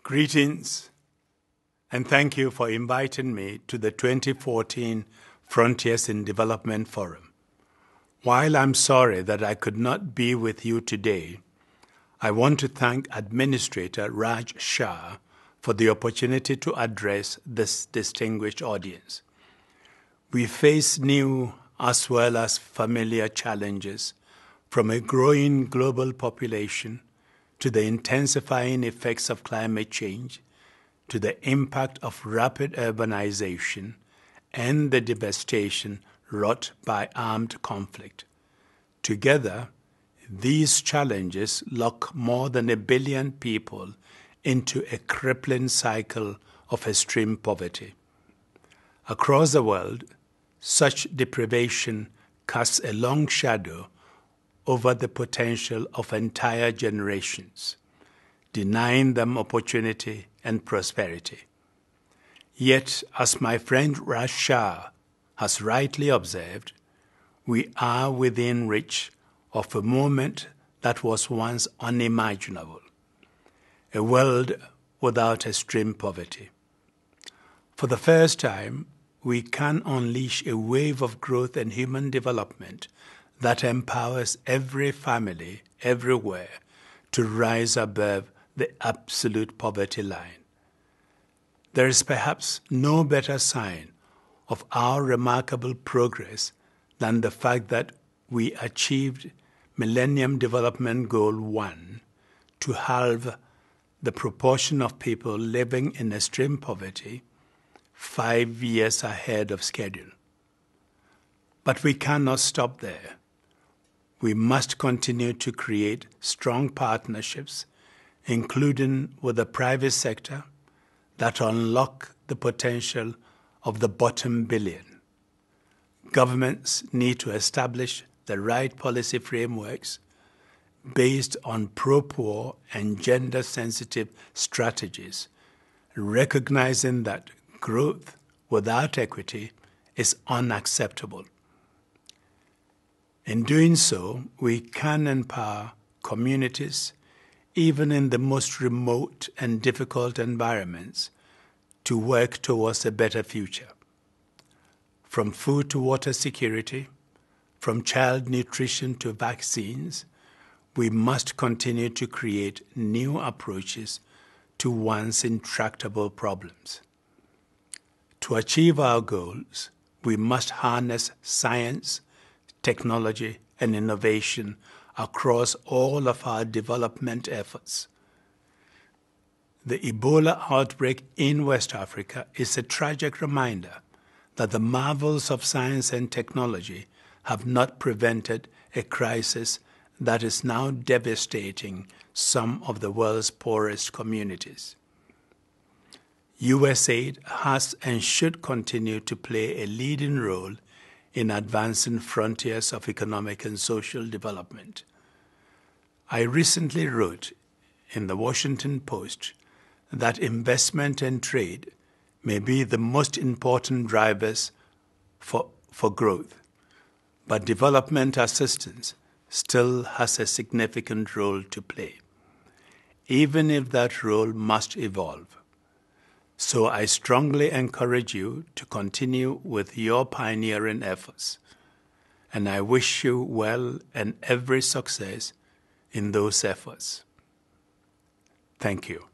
Greetings, and thank you for inviting me to the 2014 Frontiers in Development Forum. While I'm sorry that I could not be with you today, I want to thank Administrator Raj Shah for the opportunity to address this distinguished audience. We face new as well as familiar challenges, from a growing global population to the intensifying effects of climate change, to the impact of rapid urbanization and the devastation wrought by armed conflict. Together, these challenges lock more than 1 billion people into a crippling cycle of extreme poverty. Across the world, such deprivation casts a long shadow over the potential of entire generations, denying them opportunity and prosperity. Yet, as my friend Raj Shah has rightly observed, we are within reach of a moment that was once unimaginable, a world without extreme poverty. For the first time, we can unleash a wave of growth and human development that empowers every family everywhere to rise above the absolute poverty line. There is perhaps no better sign of our remarkable progress than the fact that we achieved Millennium Development Goal 1 to halve the proportion of people living in extreme poverty 5 years ahead of schedule. But we cannot stop there. We must continue to create strong partnerships, including with the private sector, that unlock the potential of the bottom billion. Governments need to establish the right policy frameworks based on pro-poor and gender-sensitive strategies, recognizing that growth without equity is unacceptable. In doing so, we can empower communities, even in the most remote and difficult environments, to work towards a better future. From food to water security, from child nutrition to vaccines, we must continue to create new approaches to once intractable problems. To achieve our goals, we must harness science, technology, and innovation across all of our development efforts. The Ebola outbreak in West Africa is a tragic reminder that the marvels of science and technology have not prevented a crisis that is now devastating some of the world's poorest communities. USAID has and should continue to play a leading role in advancing frontiers of economic and social development. I recently wrote in the Washington Post that investment and trade may be the most important drivers for growth, but development assistance still has a significant role to play, even if that role must evolve. So I strongly encourage you to continue with your pioneering efforts, and I wish you well and every success in those efforts. Thank you.